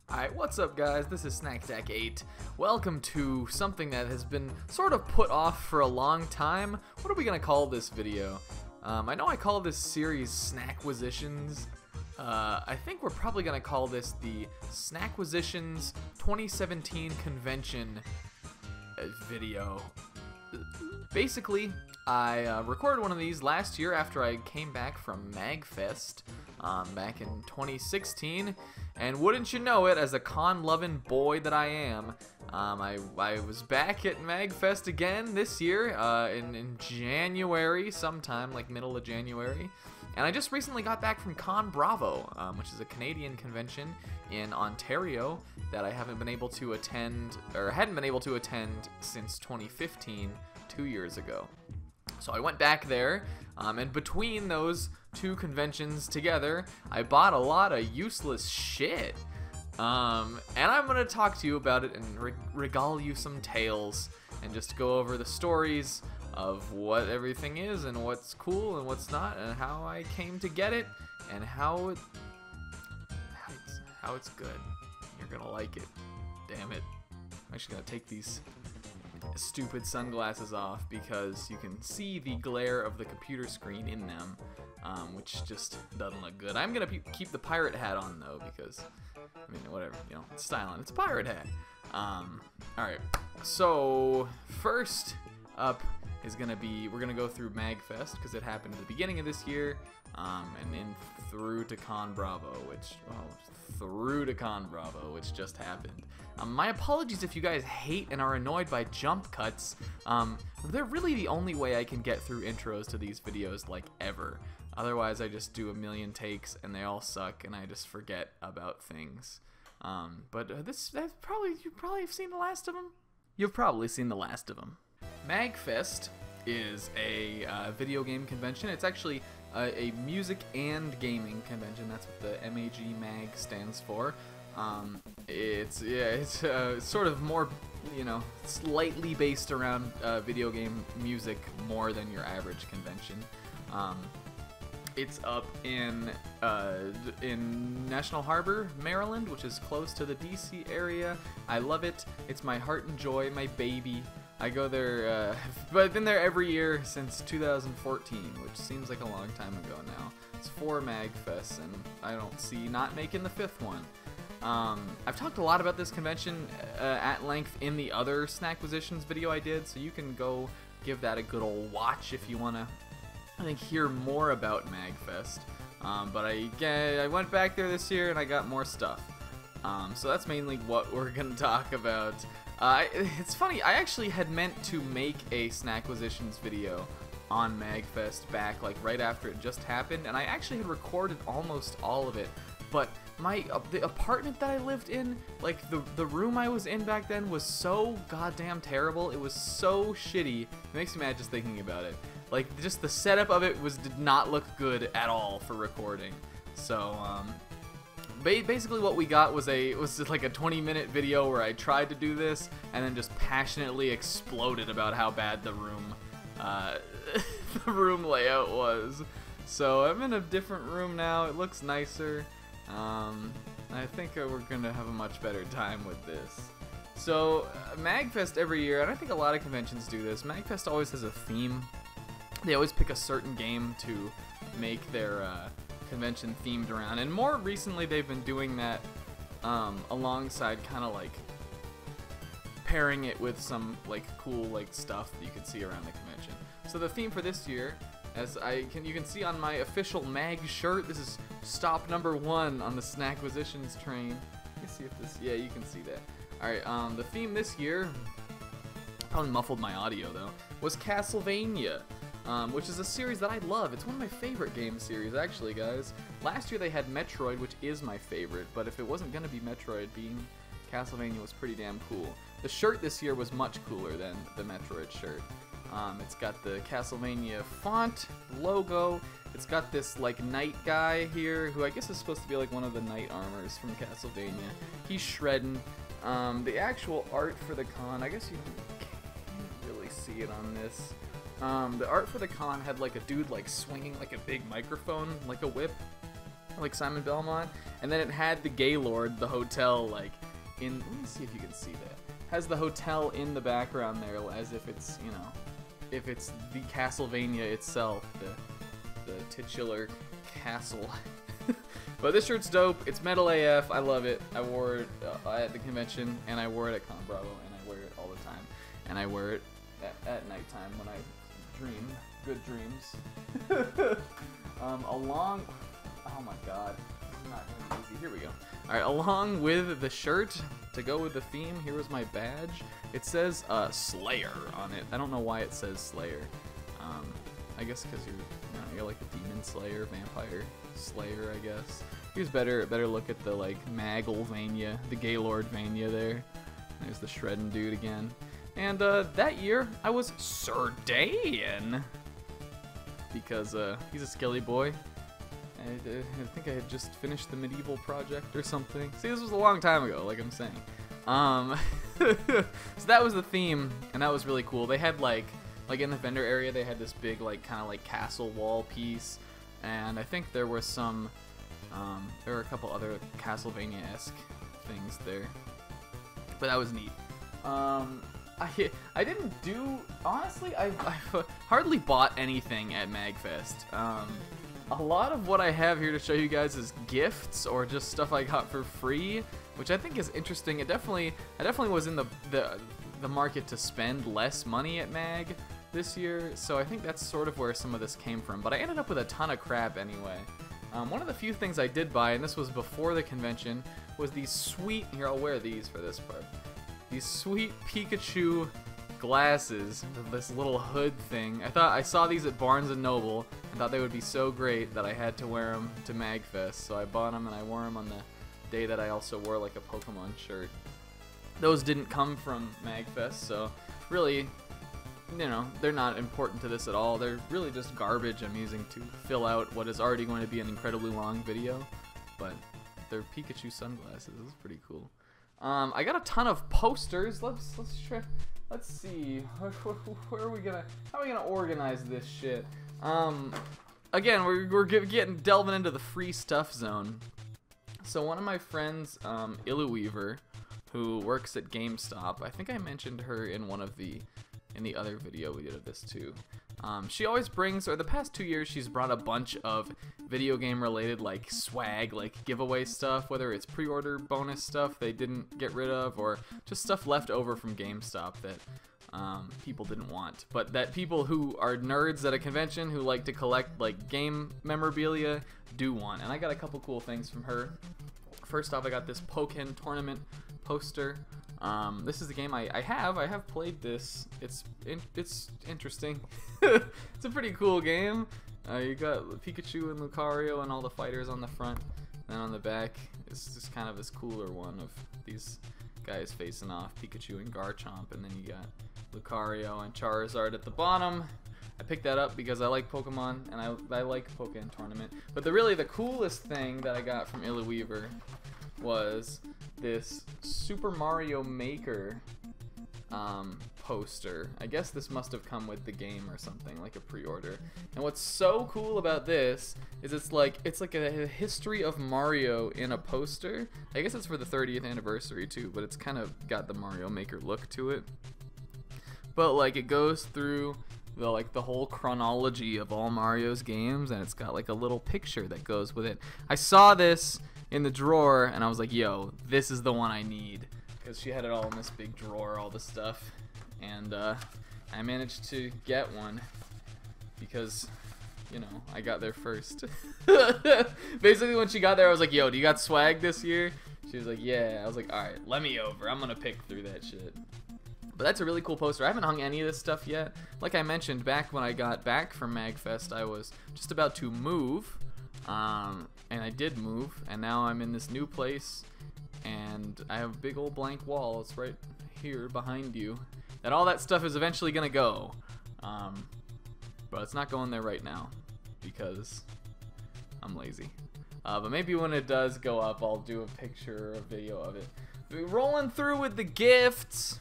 Alright, what's up guys? This is SnackTech8. Welcome to something that has been sort of put off for a long time. What are we going to call this video? I know I call this series Snaquisitions. I think we're probably going to call this the Snaquisitions 2017 convention video. Basically, I recorded one of these last year after I came back from Magfest back in 2016, and wouldn't you know it, as a con-loving boy that I am, I was back at Magfest again this year in January, sometime like middle of January. And I just recently got back from ConBravo, which is a Canadian convention in Ontario that I haven't been able to attend, or hadn't been able to attend since 2015, 2 years ago. So I went back there, and between those two conventions together, I bought a lot of useless shit. And I'm going to talk to you about it and regale you some tales, and just go over the stories of what everything is, and what's cool and what's not, and how I came to get it, and how it's good. You're gonna like it. Damn it. I'm actually gonna take these stupid sunglasses off because you can see the glare of the computer screen in them, which just doesn't look good. I'm gonna keep the pirate hat on though, because I mean, whatever, you know, it's styling. It's a pirate hat. Alright, so first up is gonna be, we're gonna go through Magfest because it happened at the beginning of this year, and in through to ConBravo, which just happened. My apologies if you guys hate and are annoyed by jump cuts. They're really the only way I can get through intros to these videos, like, ever. Otherwise, I just do a million takes and they all suck, and I just forget about things. But you probably have seen the last of them. You've probably seen the last of them. Magfest is a video game convention. It's actually a music and gaming convention. That's what the MAG stands for. It's sort of more, you know, slightly based around video game music more than your average convention. It's up in National Harbor, Maryland, which is close to the DC area. I love it. It's my heart and joy, my baby. I go there, but I've been there every year since 2014, which seems like a long time ago now. It's 4 Magfests, and I don't see not making the 5th one. I've talked a lot about this convention at length in the other Snaquisitions video I did, so you can go give that a good old watch if you want to, I think, hear more about Magfest. But I went back there this year and I got more stuff. So that's mainly what we're going to talk about. It's funny, I actually had meant to make a Snaquisitions video on Magfest back, like, right after it just happened, and I actually had recorded almost all of it, but the apartment that I lived in, like, the room I was in back then was so goddamn terrible. It was so shitty. It makes me mad just thinking about it. Like, just the setup of it did not look good at all for recording. So, basically what we got was just like a 20-minute video where I tried to do this and then just passionately exploded about how bad the room the room layout was. So I'm in a different room now. It looks nicer. I think we're gonna have a much better time with this. So Magfest every year, and I think a lot of conventions do this, Magfest always has a theme. They always pick a certain game to make their convention themed around, and more recently they've been doing that alongside kind of like pairing it with some like cool like stuff that you can see around the convention. So the theme for this year, as you can see on my official Mag shirt, this is stop number 1 on the Snaquisitions train. Let's see if this, yeah, you can see that. Alright, the theme this year, probably muffled my audio though, was Castlevania. Which is a series that I love. It's one of my favorite game series, actually, guys. Last year they had Metroid, which is my favorite, but if it wasn't going to be Metroid, being Castlevania was pretty damn cool. The shirt this year was much cooler than the Metroid shirt. It's got the Castlevania font, logo. It's got this, like, knight guy here, who I guess is supposed to be, like, one of the knight armors from Castlevania. He's shredding. The actual art for the con, I guess you can't really see it on this. The art for the con had like a dude like swinging like a big microphone, like a whip, like Simon Belmont, and then it had the Gaylord, the hotel, like in. Let me see if you can see that. Has the hotel in the background there, as if it's, you know, if it's the Castlevania itself, the titular castle. But this shirt's dope. It's metal AF. I love it. I wore it at the convention, and I wore it at ConBravo, and I wear it all the time. And I wear it at nighttime when I dream good dreams. Along, oh my god, it's not gonna be easy. Here we go. All right, along with the shirt to go with the theme, here was my badge. It says Slayer on it. I don't know why it says Slayer. I guess because you're like the demon slayer, vampire slayer, I guess. Here's better look at the like Maglevania, the Gaylordvania there. There's the shredding dude again. And that year I was Sir Dayan because he's a skilly boy. I think I had just finished the medieval project or something. See, this was a long time ago, like I'm saying. So that was the theme, and that was really cool. They had like in the vendor area, they had this big like kind of like castle wall piece, and I think there were some, there were a couple other Castlevania-esque things there, but that was neat. I didn't do, honestly, I hardly bought anything at MAGfest. A lot of what I have here to show you guys is gifts or just stuff I got for free, which I think is interesting. I definitely was in the market to spend less money at MAG this year, so I think that's sort of where some of this came from. But I ended up with a ton of crap anyway. One of the few things I did buy, and this was before the convention, was these sweet, here I'll wear these for this part, these sweet Pikachu glasses with this little hood thing. I saw these at Barnes & Noble and thought they would be so great that I had to wear them to MAGfest, so I bought them and I wore them on the day that I also wore like a Pokemon shirt. Those didn't come from MAGfest, so really, you know, they're not important to this at all. They're really just garbage I'm using to fill out what is already going to be an incredibly long video, but they're Pikachu sunglasses. This is pretty cool. I got a ton of posters. Let's try. Let's see. Where are we gonna? How are we gonna organize this shit? Again, we're delving into the free stuff zone. So one of my friends, Illuweaver, who works at GameStop, I think I mentioned her in the other video we did of this too. She always brings, or the past 2 years, she's brought a bunch of video game related like swag, like giveaway stuff, whether it's pre-order bonus stuff they didn't get rid of, or just stuff left over from GameStop that people didn't want, but that people who are nerds at a convention who like to collect like game memorabilia do want. And I got a couple cool things from her. First off, I got this Pokemon tournament poster. This is the game I have played this. It's interesting. It's a pretty cool game. You got Pikachu and Lucario and all the fighters on the front. Then on the back, it's just kind of this cooler one of these guys facing off, Pikachu and Garchomp, and then you got Lucario and Charizard at the bottom. I picked that up because I like Pokemon and I like Pokemon Tournament. But the coolest thing that I got from Illuweaver was this Super Mario Maker poster. I guess this must have come with the game or something, like a pre-order. And what's so cool about this is it's like a history of Mario in a poster. I guess it's for the 30th anniversary too, but it's kind of got the Mario Maker look to it. But like it goes through the whole chronology of all Mario's games, and it's got like a little picture that goes with it. I saw this in the drawer and I was like, yo, this is the one I need, because she had it all in this big drawer, all the stuff, and I managed to get one because, you know, I got there first. Basically when she got there I was like, yo, do you got swag this year? She was like, yeah. I was like, alright, let me over, I'm gonna pick through that shit. But that's a really cool poster. I haven't hung any of this stuff yet. Like I mentioned, back when I got back from MAGfest, I was just about to move, and I did move, and now I'm in this new place, and I have a big old blank wall. It's right here behind you. That all that stuff is eventually gonna go, but it's not going there right now because I'm lazy. But maybe when it does go up, I'll do a picture or a video of it. Rolling through with the gifts.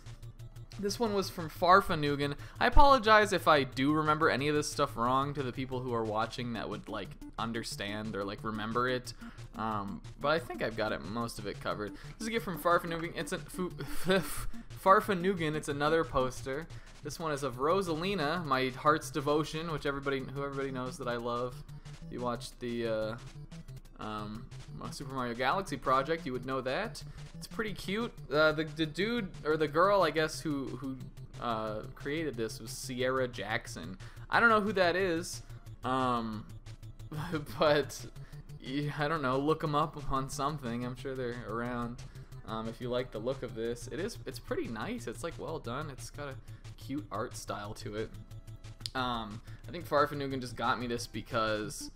This one was from Farfanugan. I apologize if I do remember any of this stuff wrong to the people who are watching that would like understand or like remember it. But I think I've got it, most of it covered. This is a gift from Farfanugan. It's a Farfanugan. It's another poster. This one is of Rosalina, my heart's devotion, which everybody knows that I love. If you watched the Super Mario Galaxy project, you would know that. It's pretty cute. The dude or the girl, I guess, who created this was Sierra Jackson. I don't know who that is, but I don't know. Look them up on something. I'm sure they're around. If you like the look of this, it's pretty nice. It's like well done. It's got a cute art style to it. I think Farfanugan just got me this because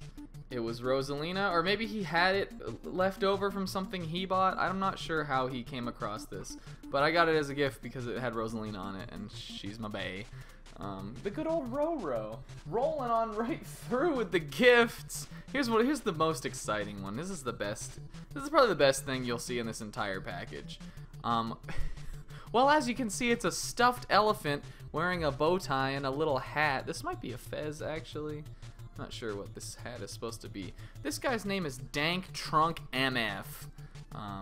it was Rosalina, or maybe he had it left over from something he bought. I'm not sure how he came across this, but I got it as a gift because it had Rosalina on it, and she's my bae. The good old Roro, rolling on right through with the gifts. Here's the most exciting one. This is the best. This is probably the best thing you'll see in this entire package. Well, as you can see, it's a stuffed elephant wearing a bow tie and a little hat. This might be a fez, actually. Not sure what this hat is supposed to be. This guy's name is Dank Trunk MF,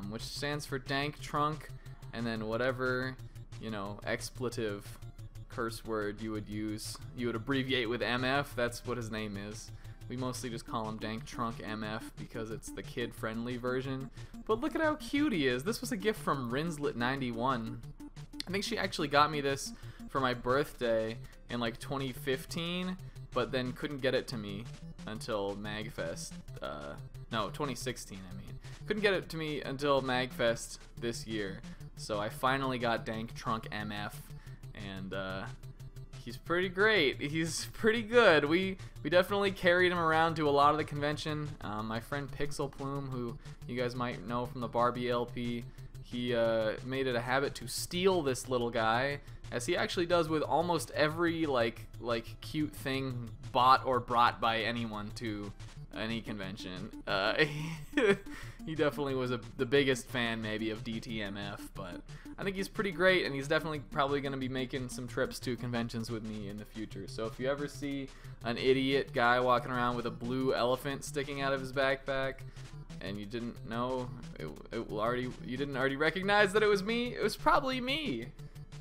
which stands for Dank Trunk, and then whatever, you know, expletive curse word you would use, you would abbreviate with MF. That's what his name is. We mostly just call him Dank Trunk MF because it's the kid-friendly version. But look at how cute he is. This was a gift from Rinslet91. I think she actually got me this for my birthday in like 2015. But then couldn't get it to me until Magfest, no, 2016, I mean. Couldn't get it to me until Magfest this year. So I finally got Dank Trunk MF, and he's pretty great. He's pretty good. We definitely carried him around to a lot of the convention. My friend Pixel Plume, who you guys might know from the Barbie LP, he made it a habit to steal this little guy, as he actually does with almost every like cute thing bought or brought by anyone to any convention. He definitely was the biggest fan maybe of DTMF, but I think he's pretty great, and he's definitely probably going to be making some trips to conventions with me in the future. So if you ever see an idiot guy walking around with a blue elephant sticking out of his backpack, and you didn't know, you didn't already recognize that it was me, it was probably me.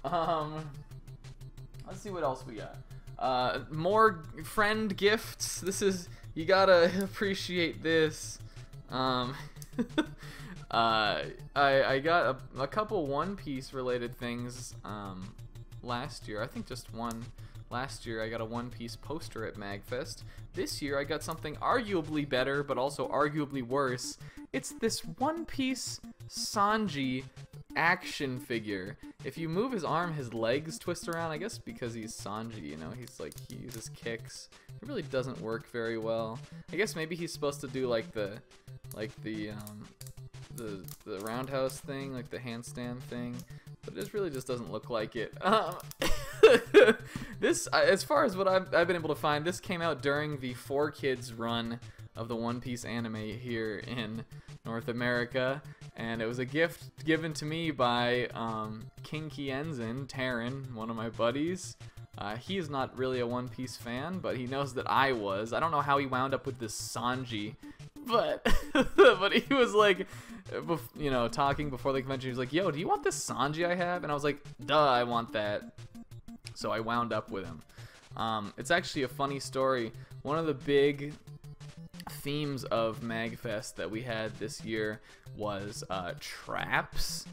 Let's see what else we got. More friend gifts. This is, you gotta appreciate this. I got a couple One Piece related things last year. I think just one. Last year I got a One Piece poster at Magfest. This year I got something arguably better, but also arguably worse. It's this One Piece Sanji action figure. If you move his arm, his legs twist around, I guess because he's Sanji, you know, he's like, he uses kicks. It really doesn't work very well. I guess maybe he's supposed to do like the roundhouse thing, like the handstand thing, but this really just doesn't look like it. This, as far as what I've been able to find, this came out during the 4Kids run of the One Piece anime here in North America, and it was a gift given to me by King Kienzin, Taryn, one of my buddies. He is not really a One Piece fan, but he knows that I was. I don't know how he wound up with this Sanji, but but he was like, you know, talking before the convention. He was like, "Yo, do you want this Sanji I have?" And I was like, "Duh, I want that." So I wound up with him. It's actually a funny story. One of the big themes of Magfest that we had this year was traps,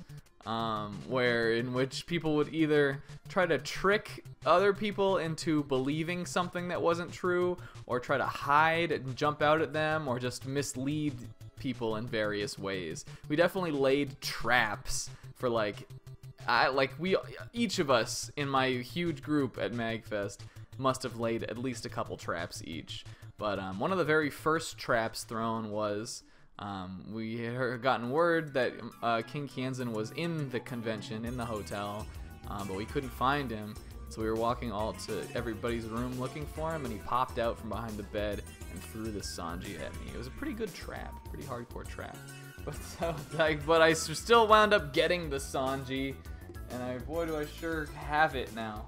in which people would either try to trick other people into believing something that wasn't true, or try to hide and jump out at them, or just mislead people in various ways. We definitely laid traps for each of us in my huge group at Magfest must have laid at least a couple traps each. But one of the very first traps thrown was, we had gotten word that King Kienzin was in the convention, in the hotel, but we couldn't find him. So we were walking all to everybody's room looking for him, and he popped out from behind the bed and threw the Sanji at me. It was a pretty good trap, pretty hardcore trap. But I still wound up getting the Sanji, and boy do I sure have it now.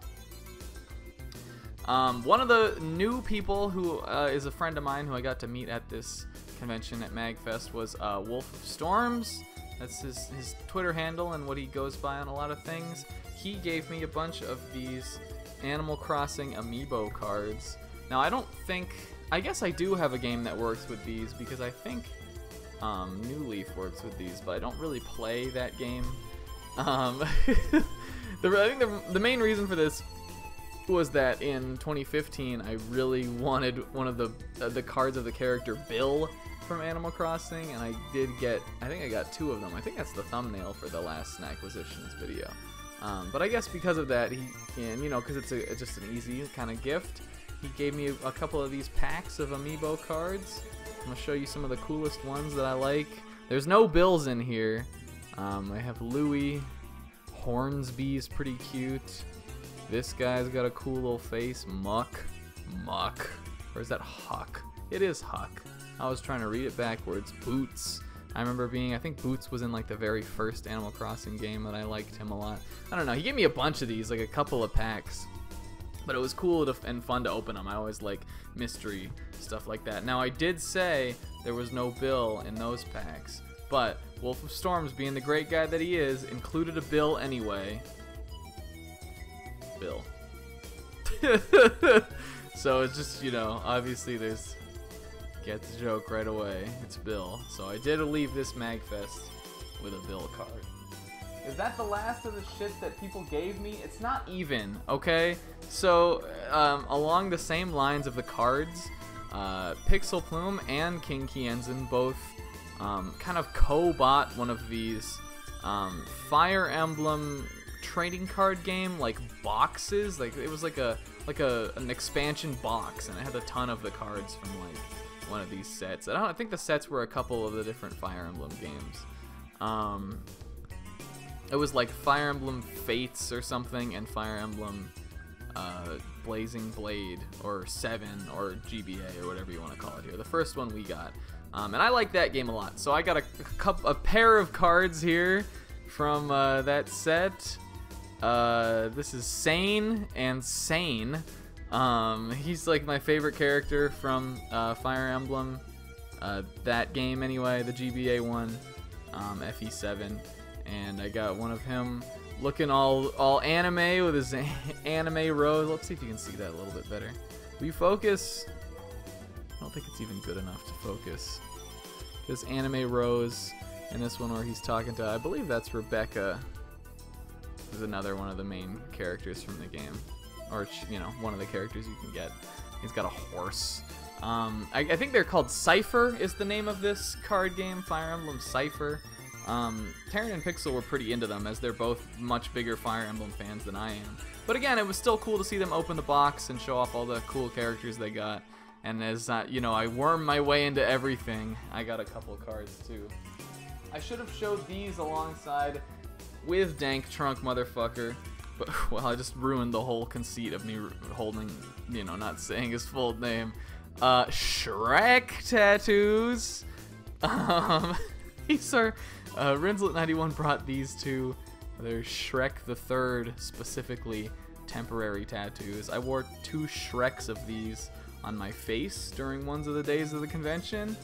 One of the new people who is a friend of mine who I got to meet at this convention at MAGfest was Wolf of Storms. That's his Twitter handle and what he goes by on a lot of things. He gave me a bunch of these Animal Crossing amiibo cards. Now I guess I do have a game that works with these because I think New Leaf works with these, but I don't really play that game. I think the main reason for this was that in 2015 I really wanted one of the cards of the character Bill from Animal Crossing, and I think I got 2 of them. I think that's the thumbnail for the last Snaquisitions video. But I guess because of that, because it's just an easy kind of gift, he gave me a couple of these packs of amiibo cards. I'm gonna show you some of the coolest ones that I like. There's no Bills in here. I have Louie. Hornsby's pretty cute. This guy's got a cool little face. Muck. Or is that Huck? It is Huck. I was trying to read it backwards. Boots. I remember I think Boots was in like the very first Animal Crossing game that I liked him a lot. I don't know, he gave me a bunch of these, like a couple of packs. But it was cool and fun to open them. I always like mystery stuff like that. Now I did say there was no Bill in those packs, but Wolf of Storms, being the great guy that he is, included a Bill anyway. Bill. So it's just, obviously get the joke right away. It's Bill. So I did leave this MAGfest with a Bill card. Is that the last of the shit that people gave me? It's not even, okay? So, along the same lines of the cards, Pixel Plume and King Kienzan both kind of co-bought one of these Fire Emblem trading card game like boxes. Like it was like an expansion box, and it had a ton of the cards from like one of these sets. I think the sets were a couple of the different Fire Emblem games. It was like Fire Emblem Fates or something, and Fire Emblem Blazing Blade or 7 or GBA or whatever you want to call it here. The first one we got. And I like that game a lot. So I got a pair of cards here from that set. This is Sane and Sane. He's like my favorite character from Fire Emblem. That game anyway, the GBA one, FE7. And I got one of him looking all anime with his anime rose. Let's see if you can see that a little bit better. Will you focus? I don't think it's even good enough to focus. This anime rose, and this one where he's talking to, I believe that's Rebecca, who's another one of the main characters from the game. Or, one of the characters you can get. He's got a horse. I think they're called Cypher is the name of this card game, Fire Emblem Cypher. Taryn and Pixel were pretty into them, as they're both much bigger Fire Emblem fans than I am. But again, it was still cool to see them open the box and show off all the cool characters they got. And as I worm my way into everything, I got a couple cards too. I should have showed these alongside with Dank Trunk Motherfucker, but well, I just ruined the whole conceit of me holding, not saying his full name. Shrek Tattoos. These are Rinslet91 brought these two. They're Shrek the Third, specifically temporary tattoos. I wore 2 Shreks of these on my face during one of the days of the convention.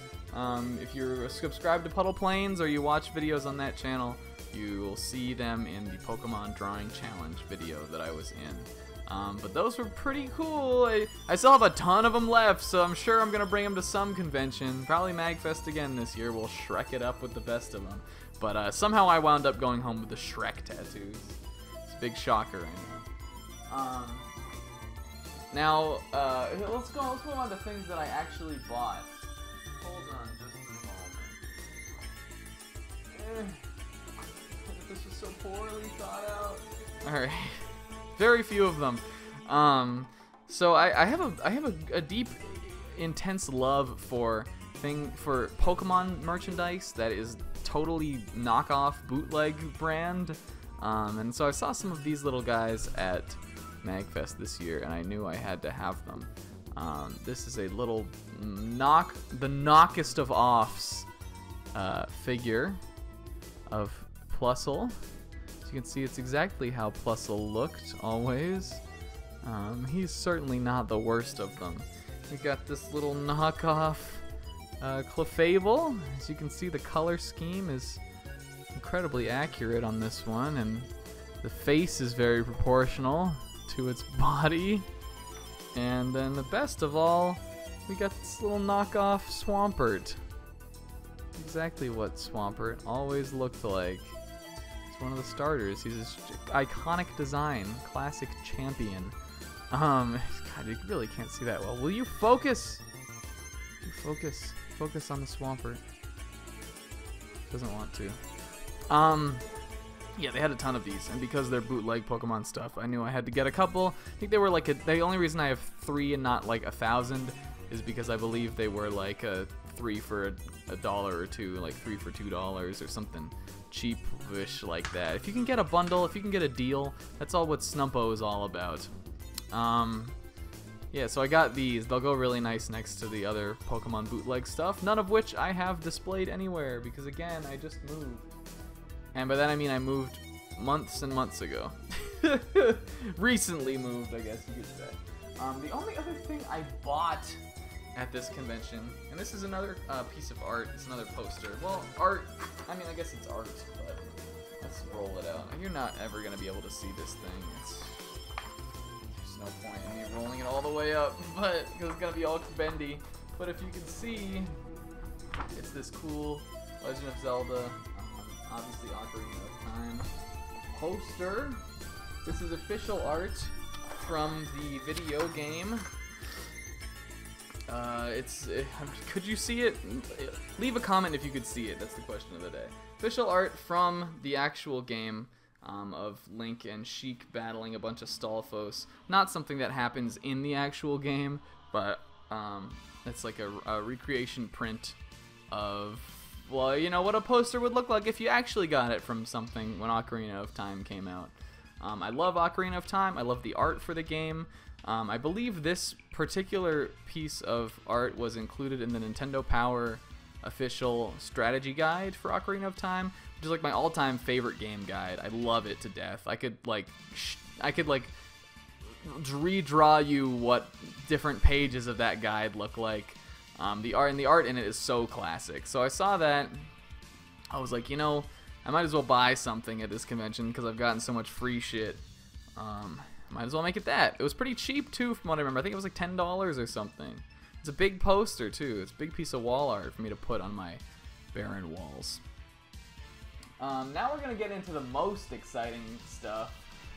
If you're subscribed to Puddle Plains or you watch videos on that channel, you will see them in the Pokemon Drawing Challenge video that I was in. But those were pretty cool. I still have a ton of them left, so I'm sure I'm going to bring them to some convention. Probably MAGfest again this year. We'll Shrek it up with the best of them. But somehow I wound up going home with the Shrek tattoos. It's a big shocker, I know. Now, let's move on to things that I actually bought. Hold on just a moment. This is so poorly thought out. Alright. Very few of them. So I have a deep, intense love for Pokemon merchandise that is totally knockoff bootleg brand. And so I saw some of these little guys at MAGfest this year, and I knew I had to have them. This is a little the knockest of offs figure of Plusle. So you can see, it's exactly how Plusle looked, always. He's certainly not the worst of them. We got this little knockoff Clefable. As you can see, the color scheme is incredibly accurate on this one, and the face is very proportional to its body. And then the best of all, we got this little knockoff Swampert. Exactly what Swampert always looked like. It's one of the starters. He's this iconic design, classic champion. God, you really can't see that well. Will you focus? Focus. Focus on the Swampert. Doesn't want to. Yeah, they had a ton of these, and because they're bootleg Pokemon stuff, I knew I had to get a couple. I think they were like the only reason I have 3 and not like 1,000 is because I believe they were like 3 for $1 or 2, like 3 for $2 or something cheap-ish like that. If you can get a bundle, if you can get a deal, that's all what Snumpo is all about. Yeah, so I got these. They'll go really nice next to the other Pokemon bootleg stuff, none of which I have displayed anywhere because, again, I just moved. And by that I mean I moved months and months ago. Recently moved, I guess you could say. The only other thing I bought at this convention, and this is another piece of art, it's another poster. Well, art, I mean, I guess it's art, but let's roll it out. You're not ever going to be able to see this thing. There's no point in me rolling it all the way up, but because it's going to be all bendy. But if you can see, it's this cool Legend of Zelda, obviously Ocarina of Time poster. This is official art from the video game. Could you see it? Leave a comment if you could see it. That's the question of the day. Official art from the actual game of Link and Sheik battling a bunch of Stalfos. Not something that happens in the actual game, but it's like a recreation print of, well, you know what a poster would look like if you actually got it from something when Ocarina of Time came out. I love Ocarina of Time. I love the art for the game. I believe this particular piece of art was included in the Nintendo Power official strategy guide for Ocarina of Time, which is like my all-time favorite game guide. I love it to death. I could redraw you what different pages of that guide look like. The art in it is so classic. So I saw that. I was like, you know, I might as well buy something at this convention because I've gotten so much free shit. Might as well make it that. It was pretty cheap too, from what I remember. I think it was like $10 or something. It's a big poster too. It's a big piece of wall art for me to put on my barren walls. Now we're gonna get into the most exciting stuff,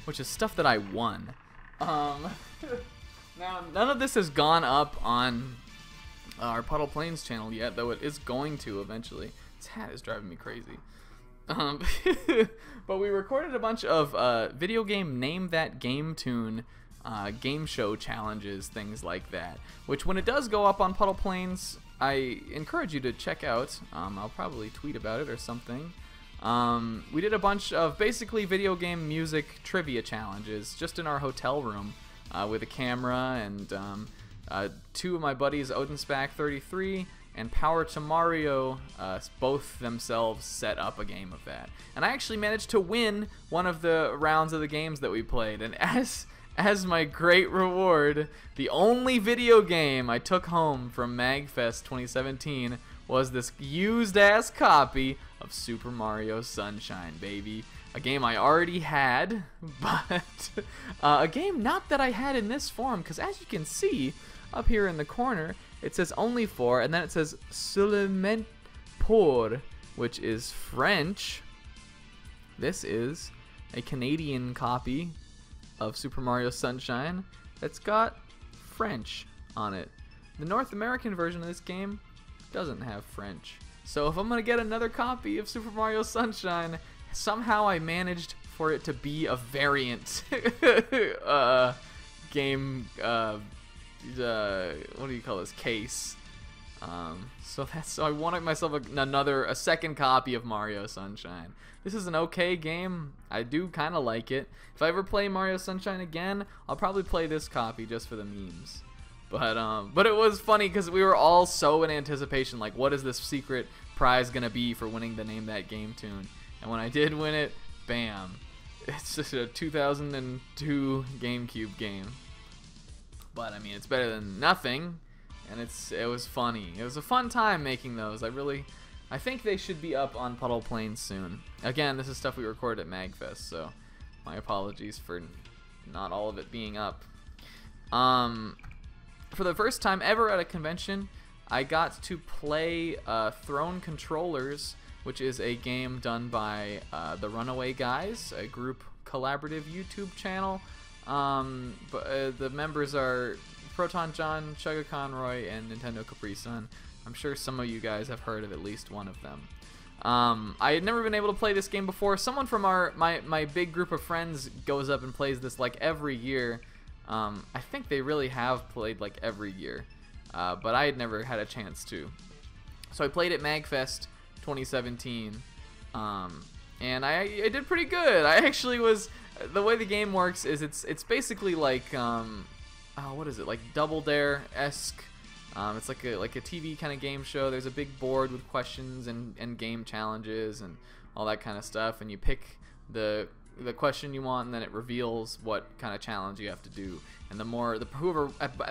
which is stuff that I won. Now none of this has gone up on our Puddle Plains channel yet, though it is going to eventually. This hat is driving me crazy. But we recorded a bunch of video game Name That Game Tune game show challenges, things like that, which when it does go up on Puddle Plains, I encourage you to check out. I'll probably tweet about it or something. We did a bunch of basically video game music trivia challenges just in our hotel room with a camera, and 2 of my buddies, Odinspec33 and Power to Mario, both themselves set up a game of that. And I actually managed to win one of the rounds of the games that we played. And as my great reward, the only video game I took home from MAGfest 2017 was this used-ass copy of Super Mario Sunshine, baby. A game I already had, but a game not that I had in this form, because as you can see, up here in the corner, it says only for, and then it says seulement pour, which is French. This is a Canadian copy of Super Mario Sunshine that's got French on it. The North American version of this game doesn't have French. So if I'm going to get another copy of Super Mario Sunshine, somehow I managed for it to be a variant game, what do you call this, case. So I wanted myself a second copy of Mario Sunshine. This is an okay game. I do kind of like it. If I ever play Mario Sunshine again, I'll probably play this copy just for the memes. But it was funny because we were all so in anticipation, like, what is this secret prize gonna be for winning the Name That Game Tune? And when I did win it, bam, It's just a 2002 GameCube game. But I mean, it's better than nothing, and it was funny. It was a fun time making those. I think they should be up on Puddle Plains soon. Again, this is stuff we recorded at MAGfest, so my apologies for not all of it being up. For the first time ever at a convention, I got to play Throne Controllers, which is a game done by the Runaway Guys, a group collaborative YouTube channel. The members are Proton John, Sugar Conroy, and Nintendo Capri Sun. I'm sure some of you guys have heard of at least one of them. I had never been able to play this game before. Someone from my big group of friends goes up and plays this like every year. I think they really have played like every year, but I had never had a chance to. So I played at MAGfest 2017, and I did pretty good. I actually was. The way the game works is it's basically like what is it, like Double Dare-esque. It's like a TV kind of game show. There's a big board with questions and game challenges and all that kind of stuff, and you pick the question you want, and then it reveals what kind of challenge you have to do. And whoever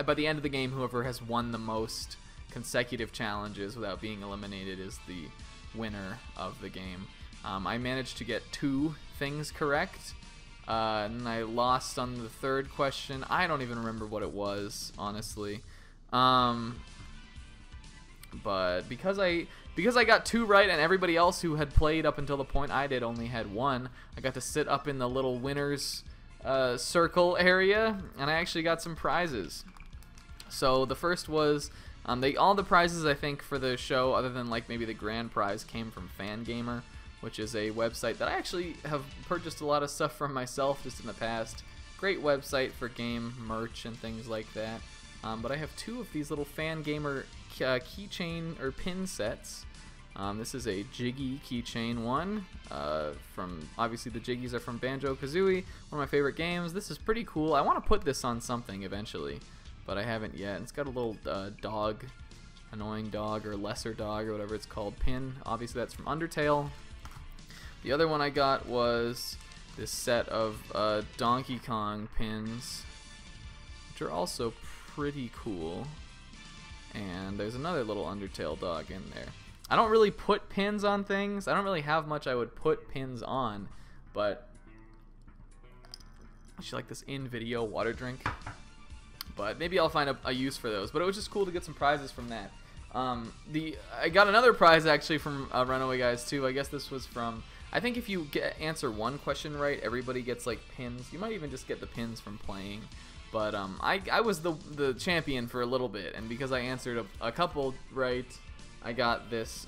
by the end of the game, whoever has won the most consecutive challenges without being eliminated is the winner of the game. I managed to get 2 things correct. And I lost on the 3rd question. I don't even remember what it was, honestly. But because I got 2 right, and everybody else who had played up until the point I did only had 1, I got to sit up in the little winners circle area, and I actually got some prizes. So the first was all the prizes I think for the show, other than like maybe the grand prize, came from Fangamer, which is a website that I actually have purchased a lot of stuff from myself just in the past. Great website for game merch and things like that. But I have 2 of these little Fangamer keychain or pin sets. This is a Jiggy keychain one. Obviously the Jiggies are from Banjo-Kazooie, one of my favorite games. This is pretty cool. I want to put this on something eventually, but I haven't yet. It's got a little dog, annoying dog or lesser dog or whatever it's called pin. Obviously that's from Undertale. The other one I got was this set of Donkey Kong pins, which are also pretty cool. And there's another little Undertale dog in there. I don't really put pins on things. I don't really have much I would put pins on, but I should like this in-video water drink. But maybe I'll find a use for those. But it was just cool to get some prizes from that. I got another prize actually from Runaway Guys too. I guess this was from, I think if you answer 1 question right, everybody gets like pins. You might even just get the pins from playing. But I was the champion for a little bit, and because I answered a couple right, I got this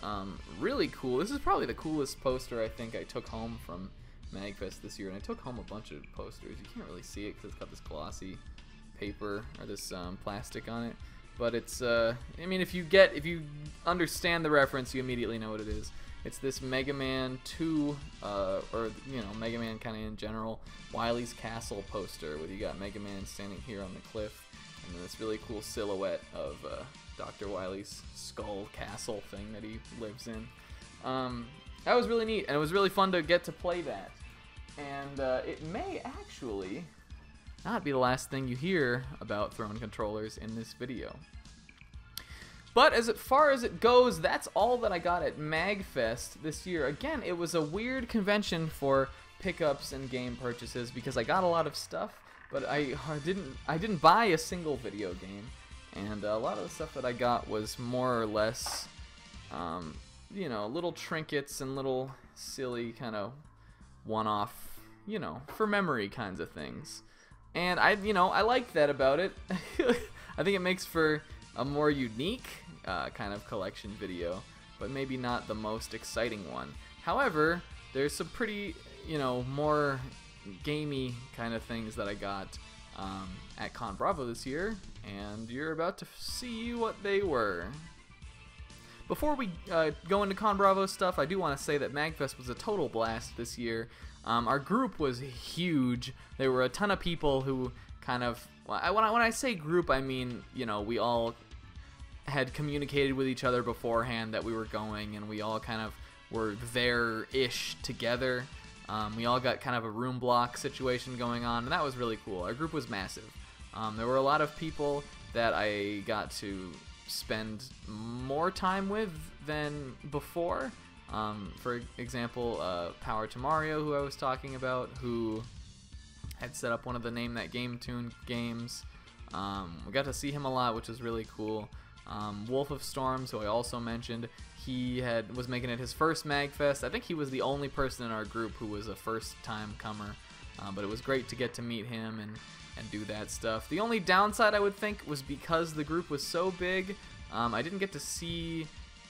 really cool. This is probably the coolest poster I think I took home from MAGfest this year, and I took home a bunch of posters. You can't really see it because it's got this glossy paper or this plastic on it. But it's I mean, if you understand the reference, you immediately know what it is. It's this Mega Man 2, or you know, Mega Man kind of in general, Wily's Castle poster, where you got Mega Man standing here on the cliff, and then this really cool silhouette of Dr. Wily's skull castle thing that he lives in. That was really neat, and it was really fun to get to play that. And it may actually not be the last thing you hear about Throne Controllers in this video. But as far as it goes, that's all that I got at MAGfest this year. Again, it was a weird convention for pickups and game purchases because I got a lot of stuff, but I didn't buy a single video game, and a lot of the stuff that I got was more or less, you know, little trinkets and little silly kind of one-off, you know, for memory kinds of things. And I like that about it. I think it makes for a more unique kind of collection video, but maybe not the most exciting one. However, there's some pretty, you know, more gamey kind of things that I got at ConBravo this year, and you're about to see what they were. Before we go into ConBravo stuff, I do want to say that MAGfest was a total blast this year. Our group was huge. There were a ton of people who kind of, when I say group, I mean, you know, we all had communicated with each other beforehand that we were going, and we all kind of were there-ish together. We all got kind of a room block situation going on, and that was really cool. Our group was massive. There were a lot of people that I got to spend more time with than before. For example, Power to Mario, who I was talking about, who had set up one of the Name That Game Tune games. We got to see him a lot, which was really cool. Wolf of Storms, who I also mentioned, he was making it his first MAGfest. I think he was the only person in our group who was a first-time comer, but it was great to get to meet him and do that stuff. The only downside, I would think, was because the group was so big, I didn't get to see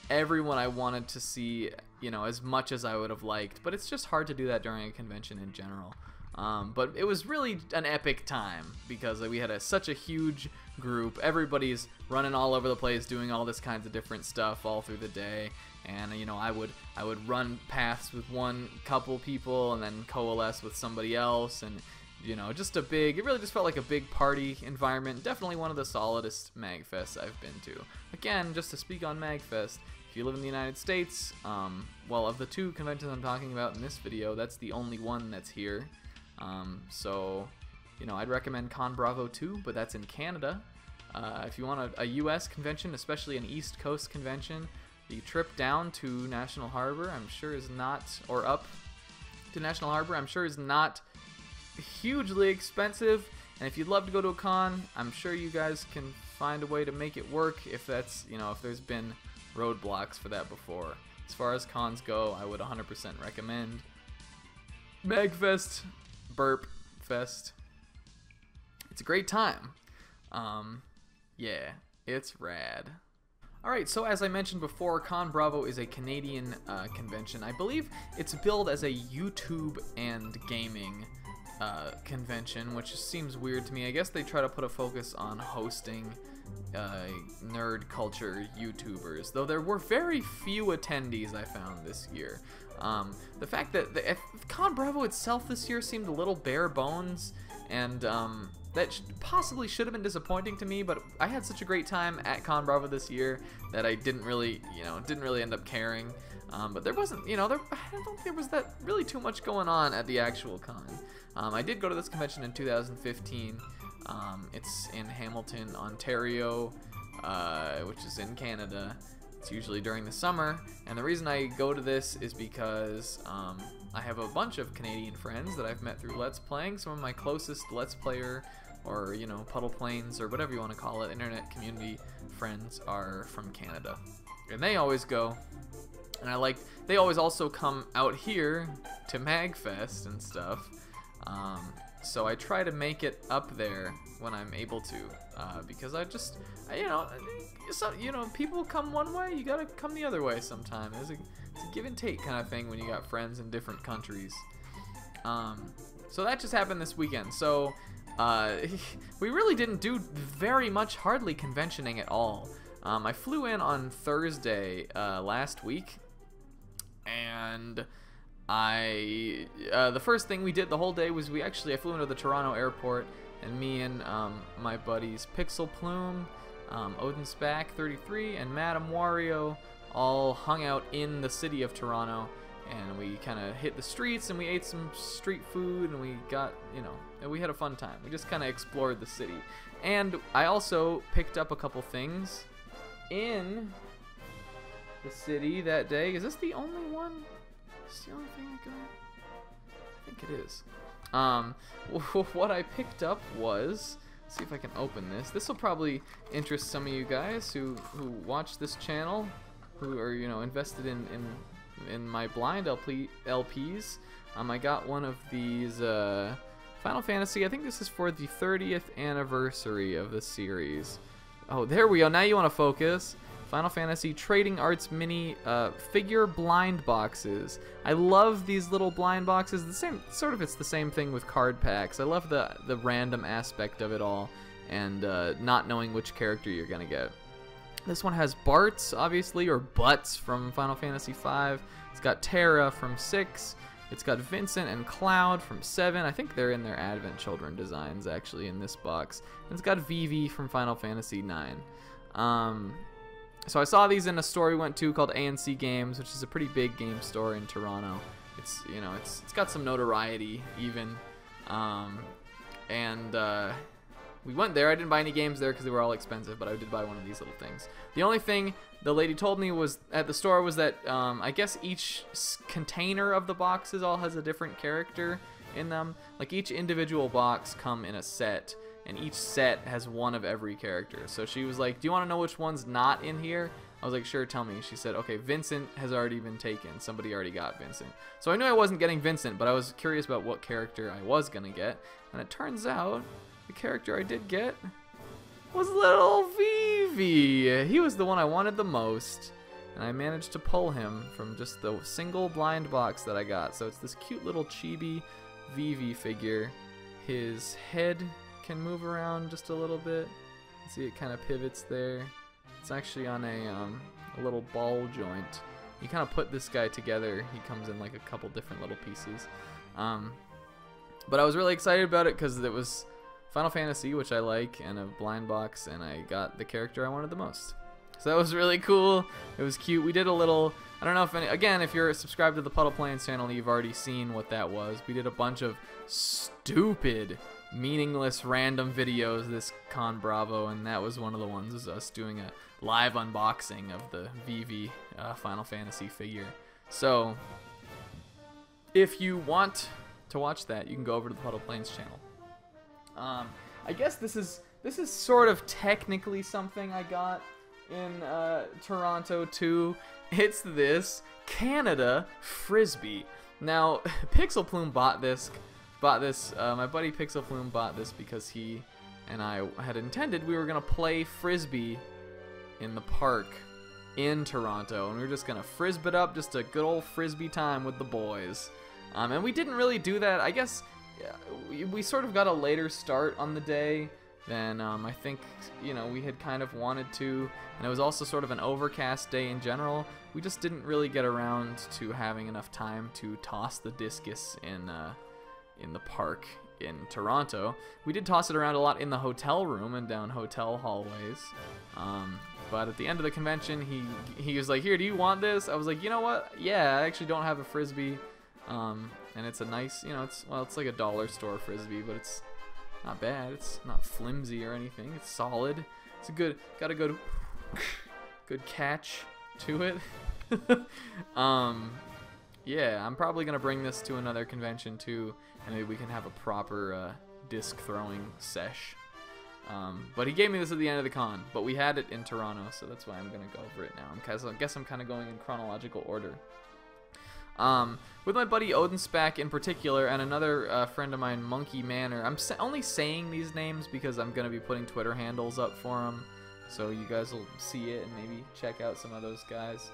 everyone I wanted to see, you know, as much as I would have liked, but it's just hard to do that during a convention in general. But it was really an epic time because we had such a huge group. Everybody's running all over the place, doing all this kinds of different stuff all through the day. And you know, I would run paths with one couple people and then coalesce with somebody else, and you know, it really just felt like a big party environment. Definitely one of the solidest MAGfests I've been to. Again, just to speak on MAGfest, if you live in the United States, well, of the two conventions I'm talking about in this video, that's the only one that's here. So, you know, I'd recommend ConBravo too, but that's in Canada. If you want a US convention, especially an East Coast convention, the trip down to National Harbor, I'm sure is not, or up to National Harbor, I'm sure is not hugely expensive. And if you'd love to go to a con, I'm sure you guys can find a way to make it work if that's, you know, if there's been roadblocks for that before. As far as cons go, I would 100% recommend MAGfest, Burp Fest. It's a great time. Yeah, it's rad. Alright, so as I mentioned before, ConBravo is a Canadian convention. I believe it's billed as a YouTube and gaming convention, which seems weird to me. I guess they try to put a focus on hosting nerd culture YouTubers, though there were very few attendees I found this year. The fact that ConBravo itself this year seemed a little bare bones, and that possibly should have been disappointing to me, but I had such a great time at ConBravo this year that I didn't really end up caring. But there wasn't, I don't think there was that really too much going on at the actual con. I did go to this convention in 2015. It's in Hamilton, Ontario, which is in Canada. It's usually during the summer, and the reason I go to this is because I have a bunch of Canadian friends that I've met through Let's Playing. Some of my closest Let's Player, or Puddle Plains, or whatever you want to call it, internet community friends are from Canada, and they always go. And they always also come out here to MAGfest and stuff. So I try to make it up there when I'm able to, because people come one way, you gotta come the other way sometime. It's a give and take kind of thing when you got friends in different countries. So that just happened this weekend. So we really didn't do very much hardly conventioning at all. I flew in on Thursday last week, and the first thing we did the whole day was I flew into the Toronto airport, and me and my buddies Pixel Plume, Odin Spack 33, and Madame Wario all hung out in the city of Toronto, and we kind of hit the streets and we ate some street food, and we got, and we had a fun time. We just kind of explored the city. And I also picked up a couple things in the city that day. Is this the only one? Is the only thing I got? I think it is. What I picked up was, let's see if I can open this. This will probably interest some of you guys who watch this channel, who are invested in my blind LPs. I got one of these Final Fantasy. I think this is for the 30th anniversary of the series. Oh, there we go. Now you want to focus. Final Fantasy Trading Arts Mini figure blind boxes. I love these little blind boxes. It's the same thing with card packs. I love the random aspect of it all, and not knowing which character you're gonna get. This one has Bartz, obviously, or Butts from Final Fantasy V. It's got Terra from 6. It's got Vincent and Cloud from 7. I think they're in their Advent Children designs, actually, in this box. And it's got Vivi from Final Fantasy IX. So I saw these in a store we went to called ANC Games, which is a pretty big game store in Toronto. it's you know it's got some notoriety even, and we went there. I didn't buy any games there because they were all expensive, but I did buy one of these little things. The only thing the lady told me was at the store was that I guess each container of the boxes all has a different character in them. Like each individual box come in a set, and each set has one of every character. So she was like, do you want to know which one's not in here? I was like, sure, tell me. She said, okay, Vincent has already been taken. Somebody already got Vincent. So I knew I wasn't getting Vincent, but I was curious about what character I was going to get. And it turns out the character I did get was little Vivi. He was the one I wanted the most. And I managed to pull him from just the single blind box that I got. So it's this cute little chibi Vivi figure. His head can move around just a little bit. See, it kind of pivots there. It's actually on a little ball joint. You kind of put this guy together. He comes in like a couple different little pieces. But I was really excited about it because it was Final Fantasy, which I like, and a blind box, and I got the character I wanted the most. So that was really cool. It was cute. We did a little, I don't know if again, if you're subscribed to the Puddle Plains channel, you've already seen what that was. We did a bunch of stupid, meaningless, random videos this ConBravo, and that was one of the ones, is us doing a live unboxing of the Vivi Final Fantasy figure. So if you want to watch that, you can go over to the Puddle Plains channel. I guess this is sort of technically something I got in Toronto too. It's this Canada Frisbee. Now, Pixel Plume bought this. My buddy Pixel Plume bought this because he and I had intended we were gonna play Frisbee in the park in Toronto, and we were just gonna frisbee it up, just a good old Frisbee time with the boys. And we didn't really do that. I guess we sort of got a later start on the day than I think we had kind of wanted to, and it was also sort of an overcast day in general. We just didn't really get around to having enough time to toss the discus in the park in Toronto. We did toss it around a lot in the hotel room and down hotel hallways. But at the end of the convention, he was like, "Here, do you want this?" I was like, "You know what? Yeah, I actually don't have a Frisbee." And it's a nice, it's like a dollar store Frisbee, but it's not bad. It's not flimsy or anything. It's solid. It's got a good catch to it. Yeah, I'm probably gonna bring this to another convention too, and maybe we can have a proper disc throwing sesh. But he gave me this at the end of the con, but we had it in Toronto, so that's why I'm gonna go over it now. I guess I'm kind of going in chronological order. With my buddy Odinspec in particular, and another friend of mine, Monkey Manor. I'm only saying these names because I'm gonna be putting Twitter handles up for them, so you guys will see it and maybe check out some of those guys.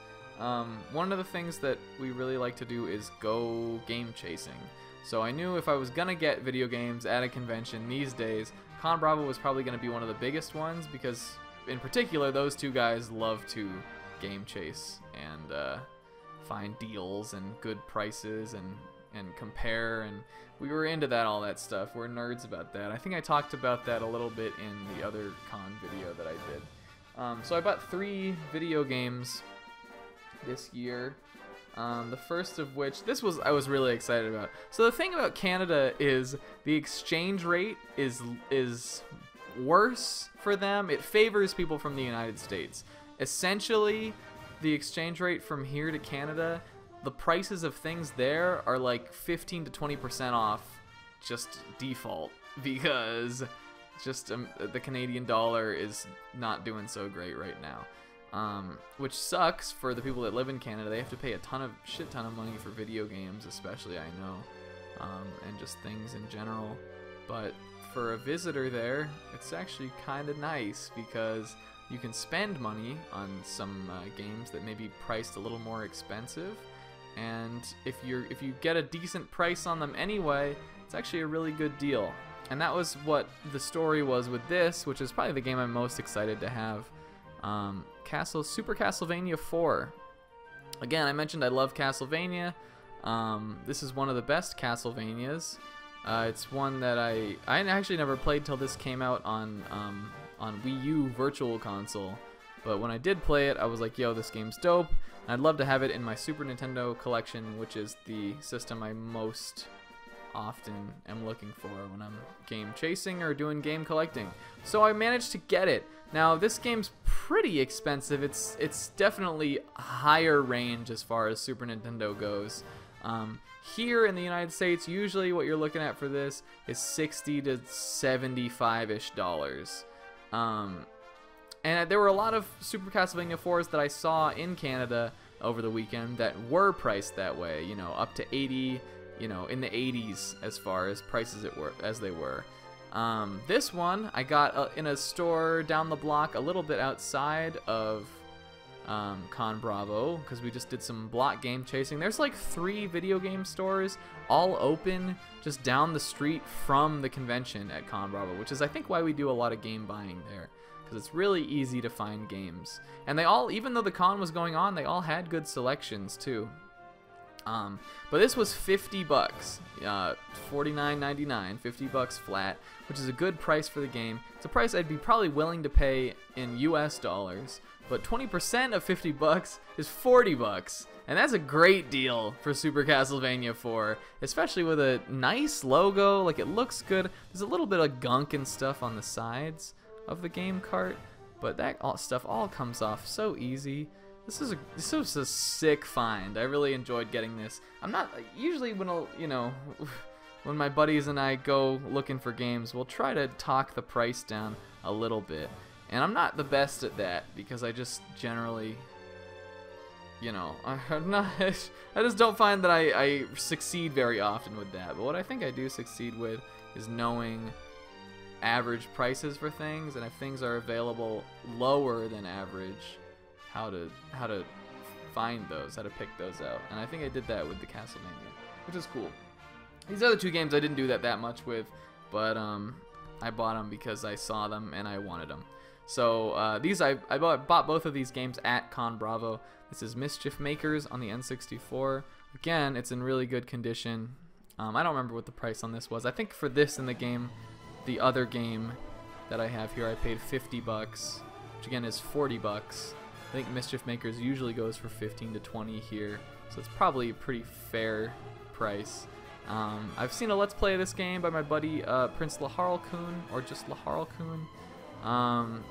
One of the things that we really like to do is go game chasing. So I knew if I was gonna get video games at a convention these days, ConBravo was probably gonna be one of the biggest ones, because in particular those two guys love to game chase and find deals and good prices and compare, and we were into all that stuff. We're nerds about that. I think I talked about that a little bit in the other con video that I did. So I bought 3 video games this year. The first of which, I was really excited about. So the thing about Canada is the exchange rate is worse for them. It favors people from the United States. Essentially, the exchange rate from here to Canada, the prices of things there are like 15 to 20% off just default, because just the Canadian dollar is not doing so great right now. Which sucks for the people that live in Canada. They have to pay a shit ton of money for video games, especially, I know, and just things in general. But for a visitor there, it's actually kind of nice, because you can spend money on some games that may be priced a little more expensive, and if you get a decent price on them anyway, it's actually a really good deal. And that was what the story was with this, which is probably the game I'm most excited to have. Super Castlevania IV. Again, I mentioned I love Castlevania. This is one of the best Castlevanias. It's one that I actually never played till this came out on Wii U Virtual Console. But when I did play it, I was like, yo, this game's dope. I'd love to have it in my Super Nintendo collection, which is the system I most often am looking for when I'm game chasing or doing game collecting. So I managed to get it. Now this game's pretty expensive. It's definitely higher range as far as Super Nintendo goes. Here in the United States, usually what you're looking at for this is $60 to $75-ish. And there were a lot of Super Castlevania 4s that I saw in Canada over the weekend that were priced that way, you know, up to 80, you know, in the 80s as far as prices as they were. This one I got in a store down the block, a little bit outside of ConBravo, because we just did some block game chasing. There's like 3 video game stores all open just down the street from the convention at ConBravo, which is I think why we do a lot of game buying there, because it's really easy to find games. And they all, even though the con was going on, they all had good selections too. But this was $50, $49.99, $50 flat, which is a good price for the game. It's a price I'd be probably willing to pay in US dollars, but 20% of $50 is $40, and that's a great deal for Super Castlevania IV, especially with a nice logo. Like, it looks good. There's a little bit of gunk and stuff on the sides of the game cart, but that stuff all comes off so easy. This was a sick find. I really enjoyed getting this. I'm not usually when my buddies and I go looking for games, we'll try to talk the price down a little bit. And I'm not the best at that because I just generally, I just don't find that I succeed very often with that. But what I think I do succeed with is knowing average prices for things, and if things are available lower than average, how to find those, how to pick those out. And I think I did that with the Castlevania, which is cool. These other 2 games I didn't do that much with, but I bought them because I saw them and I wanted them. So I bought both of these games at ConBravo. This is Mischiefmakers on the N64. Again, it's in really good condition. I don't remember what the price on this was. I think for this in the game, the other game that I have here, I paid $50, which again is $40. I think Mischiefmakers usually goes for 15 to 20 here, so it's probably a pretty fair price. I've seen a Let's Play of this game by my buddy Prince Laharl-kun, or just Laharl-kun.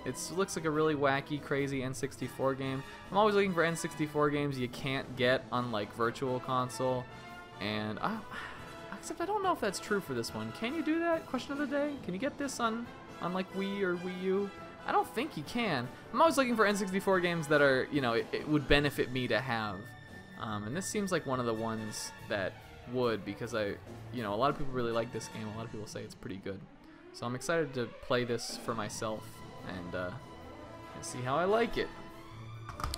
It looks like a really wacky, crazy N64 game. I'm always looking for N64 games you can't get on like Virtual Console, and except I don't know if that's true for this one. Can you do that? Question of the day. Can you get this on like Wii or Wii U? I don't think you can. I'm always looking for N64 games that are, it would benefit me to have. And this seems like one of the ones that would, because a lot of people really like this game. A lot of people say it's pretty good. So I'm excited to play this for myself and see how I like it.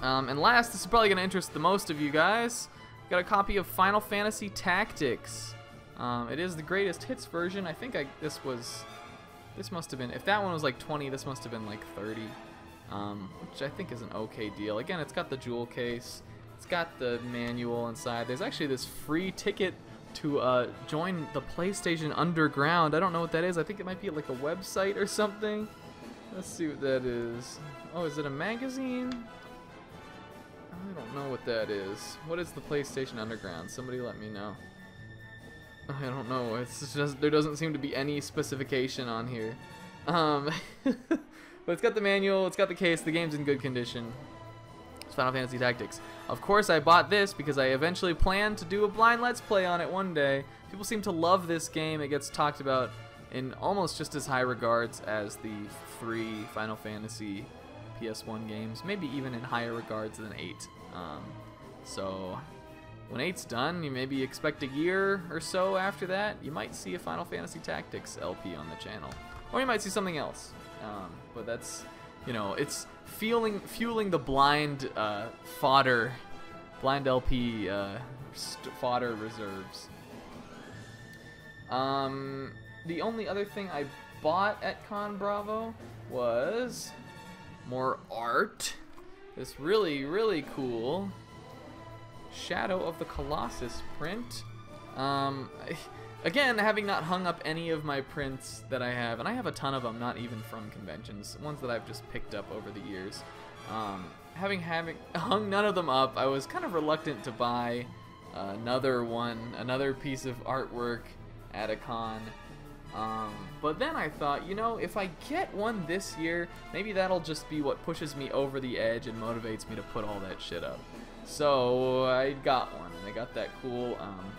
And last, this is probably going to interest the most of you guys. Got a copy of Final Fantasy Tactics. It is the greatest hits version. I think this must have been, if that one was like 20, this must have been like 30, which I think is an okay deal. Again, it's got the jewel case, it's got the manual inside. There's actually this free ticket to join the PlayStation Underground. I don't know what that is. I think it might be like a website or something. Let's see what that is. Oh, is it a magazine? I don't know what that is. What is the PlayStation Underground? Somebody let me know. I don't know. It's just there doesn't seem to be any specification on here. But it's got the manual, it's got the case, the game's in good condition. It's Final Fantasy Tactics. Of course, I bought this because I eventually plan to do a blind Let's Play on it one day. People seem to love this game. It gets talked about in almost just as high regards as the 3 Final Fantasy PS1 games, maybe even in higher regards than 8. So when 8's done, you maybe expect a year or so after that, you might see a Final Fantasy Tactics LP on the channel. Or you might see something else. But that's, it's fueling the blind fodder, blind LP fodder reserves. The only other thing I bought at ConBravo was more art. This really, really cool Shadow of the Colossus print. Again, having not hung up any of my prints that I have, and I have a ton of them, not even from conventions, ones that I've just picked up over the years. having hung none of them up, I was kind of reluctant to buy another piece of artwork at a con. But then I thought, you know, if I get one this year, maybe that'll just be what pushes me over the edge and motivates me to put all that shit up. So I got one, and I got that cool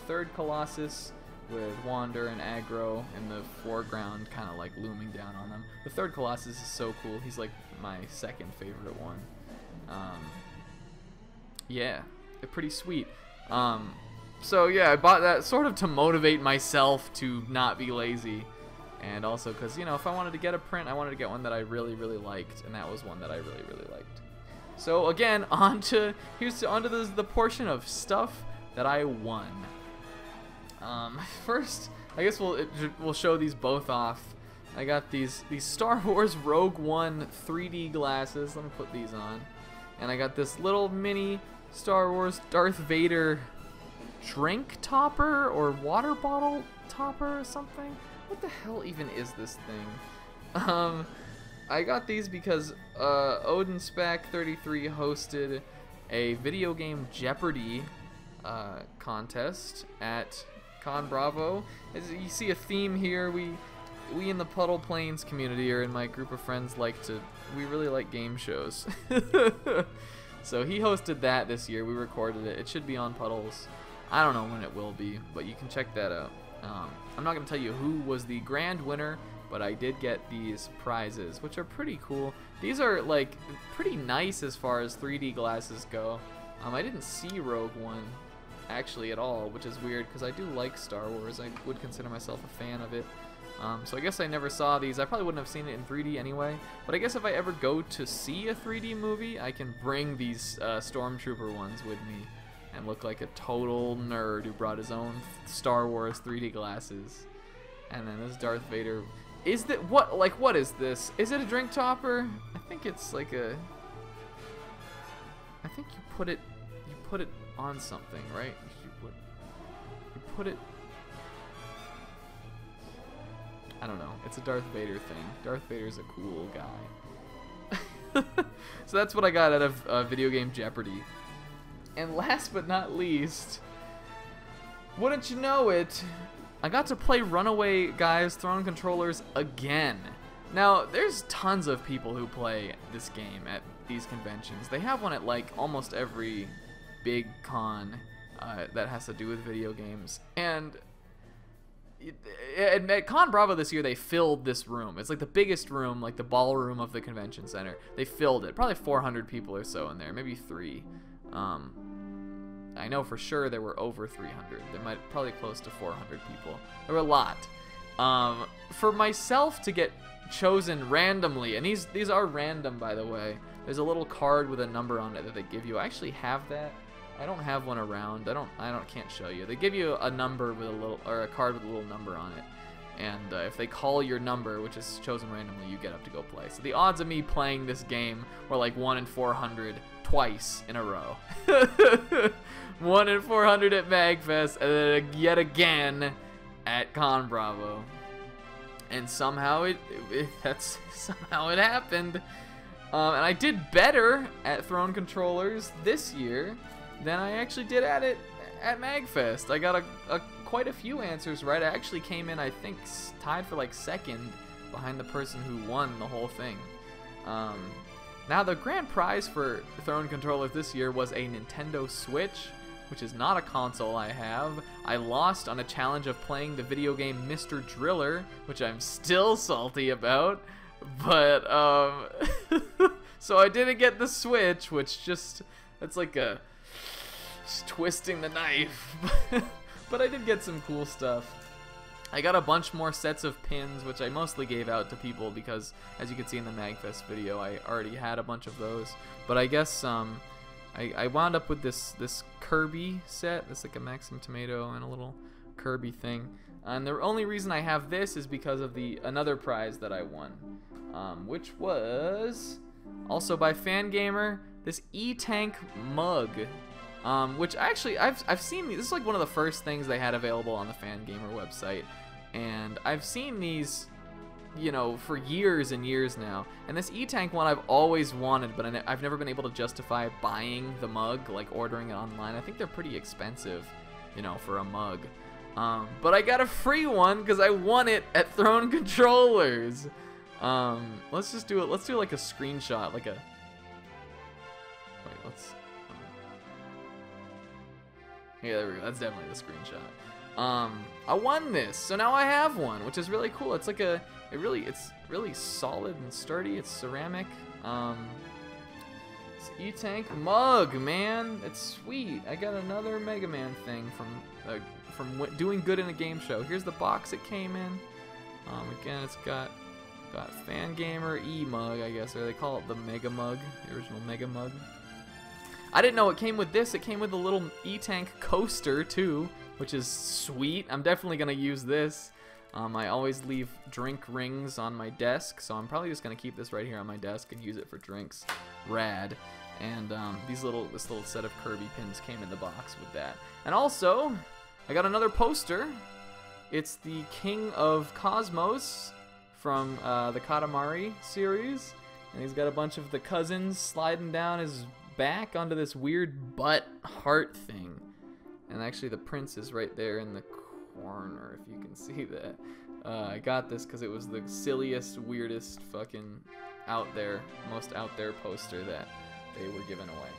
third Colossus with Wander and Aggro in the foreground, kind of like looming down on them. The third Colossus is so cool. He's like my second favorite one. Yeah, they're pretty sweet. So yeah, I bought that sort of to motivate myself to not be lazy, and also because, you know, if I wanted to get a print, I wanted to get one that I really liked, and that was one that I really liked. So again, onto the portion of stuff that I won. First, I guess we'll show these both off. I got these Star Wars Rogue One 3D glasses. Let me put these on. And I got this little mini Star Wars Darth Vader drink topper or water bottle topper or something. What the hell even is this thing? I got these because Odin Spack 33 hosted a video game Jeopardy contest at ConBravo. As you see a theme here, we in the Puddle Plains community, or in my group of friends, we really like game shows. So he hosted that this year. We recorded it. It should be on Puddles. I don't know when it will be, but you can check that out. I'm not going to tell you who was the grand winner, but I did get these prizes, which are pretty cool. These are like pretty nice as far as 3D glasses go. I didn't see Rogue One actually at all, which is weird because I do like Star Wars. I would consider myself a fan of it. So I guess I never saw these. I probably wouldn't have seen it in 3D anyway, but I guess if I ever go to see a 3D movie, I can bring these Stormtrooper ones with me and look like a total nerd who brought his own Star Wars 3D glasses. And then this Darth Vader. Is that what is this? Is it a drink topper? I think it's like a, I think you put it on something, right? You put it, I don't know. It's a Darth Vader thing. Darth Vader's a cool guy. So that's what I got out of video game Jeopardy. And last but not least, wouldn't you know it, I got to play Runaway Guys Throne Controllers again. Now, there's tons of people who play this game at these conventions. They have one at like almost every big con that has to do with video games. And at ConBravo this year, they filled this room. It's like the biggest room, like the ballroom of the convention center. They filled it. Probably 400 people or so in there, maybe 3. I know for sure there were over 300. There might probably close to 400 people. There were a lot. For myself to get chosen randomly, and these are random, by the way. There's a little card with a number on it that they give you. I actually have that. I don't have one around. Can't show you. They give you a number with a card with a little number on it. And if they call your number, which is chosen randomly, you get up to go play. So the odds of me playing this game were like 1 in 400 twice in a row. 1 in 400 at Magfest, and then yet again at ConBravo. And somehow it happened. And I did better at Throne Controllers this year than I actually did at it at Magfest. I got quite a few answers right. I actually came in, I think, tied for like second behind the person who won the whole thing. Now the grand prize for Throne Controllers this year was a Nintendo Switch, which is not a console I have. I lost on a challenge of playing the video game Mr. Driller, which I'm still salty about. But so I didn't get the Switch, which that's like just twisting the knife. But I did get some cool stuff. I got a bunch more sets of pins, which I mostly gave out to people because, as you can see in the Magfest video, I already had a bunch of those. But I guess I wound up with this Kirby set. That's like a Maxim Tomato and a little Kirby thing. And the only reason I have this is because of another prize that I won, which was also by Fangamer, this E-Tank mug. Which actually I've seen. This is like one of the first things they had available on the Fangamer website, and I've seen these you know, for years and years now. And this E-Tank one I've always wanted, but I've never been able to justify buying the mug, like ordering it online. I think they're pretty expensive, you know, for a mug. But I got a free one because I won it at Throne Controllers. Let's just do it. Let's do like a screenshot, like a. Wait, let's. Yeah, there we go. That's definitely the screenshot. I won this, so now I have one, which is really cool. It's like a, it's really solid and sturdy. It's ceramic. It's E-Tank mug, man. It's sweet. I got another Mega Man thing from doing good in a game show. Here's the box it came in. Again, it's got Fangamer E-Mug, I guess, or they call it the Mega Mug, the original Mega Mug. I didn't know it came with this. It came with a little E-Tank coaster too, which is sweet. I'm definitely gonna use this. I always leave drink rings on my desk, so I'm probably just gonna keep this right here on my desk and use it for drinks. Rad. And this little set of Kirby pins came in the box with that. And also, I got another poster. It's the King of Cosmos from the Katamari series, and he's got a bunch of the cousins sliding down his back onto this weird butt heart thing. And actually the prince is right there in the corner, if you can see that. I got this because it was the silliest, weirdest fucking most out there poster that they were giving away.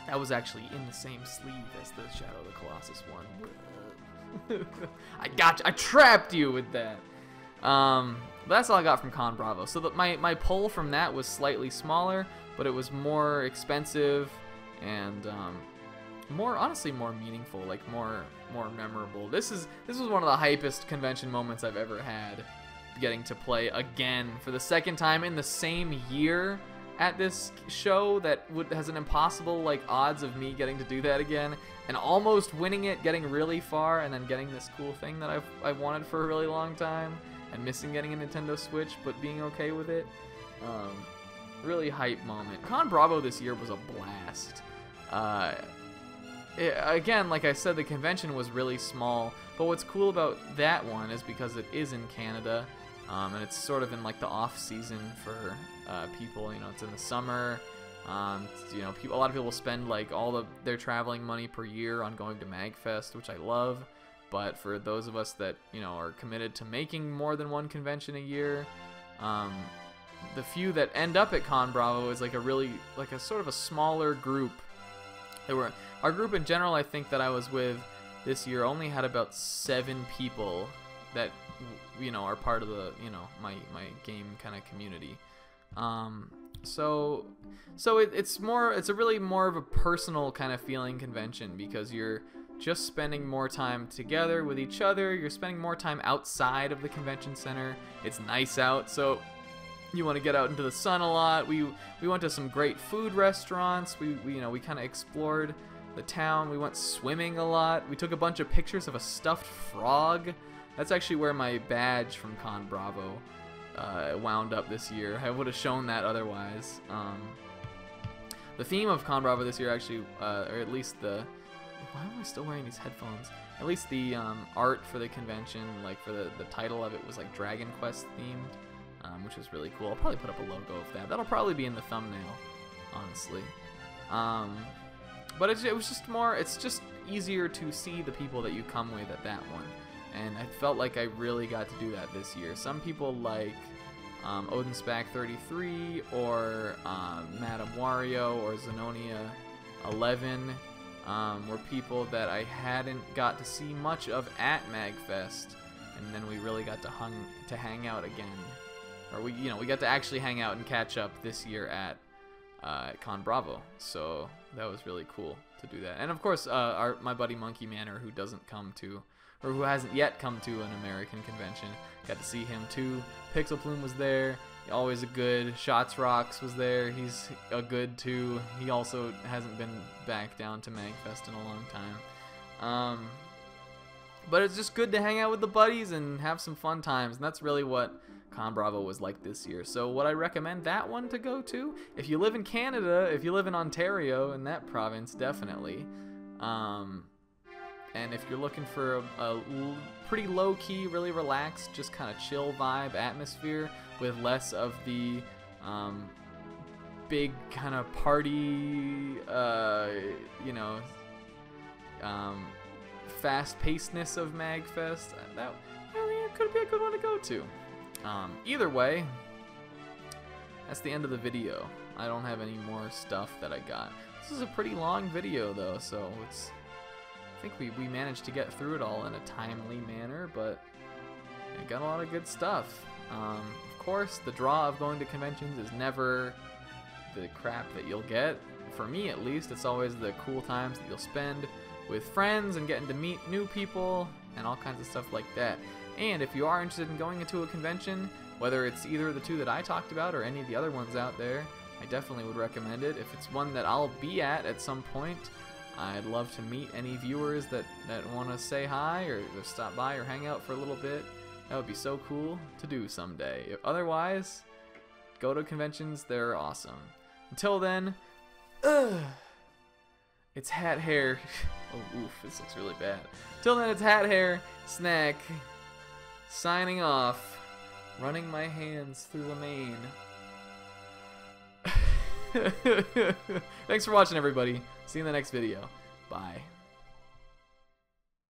That was actually in the same sleeve as the Shadow of the Colossus one. I got you. I trapped you with that. But that's all I got from ConBravo. So my pull from that was slightly smaller, but it was more expensive and honestly more meaningful, like more memorable. This was one of the hypest convention moments I've ever had, getting to play again for the second time in the same year at this show that has an impossible like odds of me getting to do that again, and almost winning it, getting really far, and then getting this cool thing that I've wanted for a really long time, and missing getting a Nintendo Switch, but being okay with it. Really hype moment. ConBravo this year was a blast. Again, like I said, the convention was really small, but what's cool about that one is because it is in Canada, and it's sort of in like the off season for people. You know, it's in the summer. You know, a lot of people spend like all their traveling money per year on going to Magfest, which I love. But for those of us that, you know, are committed to making more than one convention a year, the few that end up at ConBravo is like a sort of a smaller group. Our group in general, I think that I was with this year, only had about 7 people that, you know, are part of the, you know, my game kind of community. So it's a really more of a personal kind of feeling convention, because you're just spending more time together with each other. You're spending more time outside of the convention center. It's nice out, so you want to get out into the sun a lot. We went to some great food restaurants. We kind of explored the town. We went swimming a lot. We took a bunch of pictures of a stuffed frog. That's actually where my badge from ConBravo wound up this year. I would have shown that otherwise. The theme of ConBravo this year actually, or at least why am I still wearing these headphones? At least the art for the convention, like for the title of it, was like Dragon Quest themed, which was really cool. I'll probably put up a logo of that. That'll probably be in the thumbnail, honestly. But it was just more, it's just easier to see the people that you come with at that one. And I felt like I really got to do that this year. Some people like Odinspec 33 or Madame Wario or Zenonia 11 were people that I hadn't got to see much of at Magfest, and then we really got to hang out again. Or we got to actually hang out and catch up this year at ConBravo. So that was really cool to do that. And of course, my buddy Monkey Manor, who who hasn't yet come to an American convention, got to see him too. Pixel Plume was there, always a good. Shots Rocks was there, he's a good too. He also hasn't been back down to Magfest in a long time. But it's just good to hang out with the buddies and have some fun times, and that's really what ConBravo was like this year. So would I recommend that one to go to? If you live in Canada, if you live in Ontario, in that province, definitely. And if you're looking for a pretty low-key, really relaxed, just kind of chill vibe atmosphere with less of the big kind of party, you know, fast-pacedness of MAGfest, that could be a good one to go to. Either way, that's the end of the video. I don't have any more stuff that I got. This is a pretty long video though, so I think we managed to get through it all in a timely manner, but I got a lot of good stuff. Of course, the draw of going to conventions is never the crap that you'll get. For me at least, it's always the cool times that you'll spend with friends and getting to meet new people and all kinds of stuff like that. And if you are interested in going into a convention, whether it's either the two that I talked about or any of the other ones out there, I definitely would recommend it. If it's one that I'll be at some point, I'd love to meet any viewers that want to say hi or stop by or hang out for a little bit. That would be so cool to do someday. Otherwise, go to conventions, they're awesome. Until then, it's Hat Hair. Oh, oof, this looks really bad. Till then, it's Hat Hair, Snack, signing off, running my hands through the mane. Thanks for watching, everybody. See you in the next video. Bye.